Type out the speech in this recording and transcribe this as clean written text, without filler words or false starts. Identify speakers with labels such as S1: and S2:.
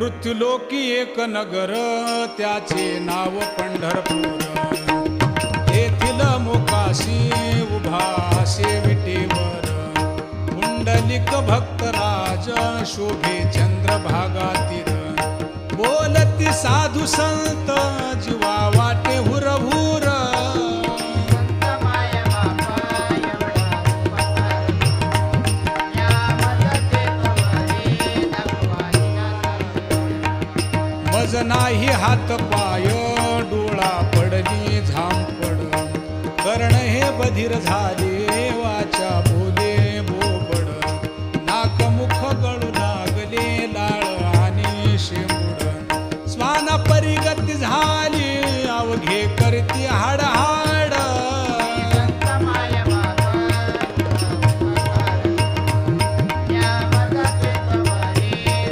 S1: मृत्युलोकी एक नगर त्याचे नाव पंढरपूर. येथील मोकाशी उभा विटेवर पुंडलिक भक्तराज शोभे चंद्रभागातील. बोलती साधू संत जीवा वाटे हुरहुर. मज नाही हात पाय डोळा पडली झांपड. कर्ण हे बधीर झाले वाचा बोले बोबड. नाक मुख गळू लागले लाळ आणि शेंबूड. स्वाना परिगती झाली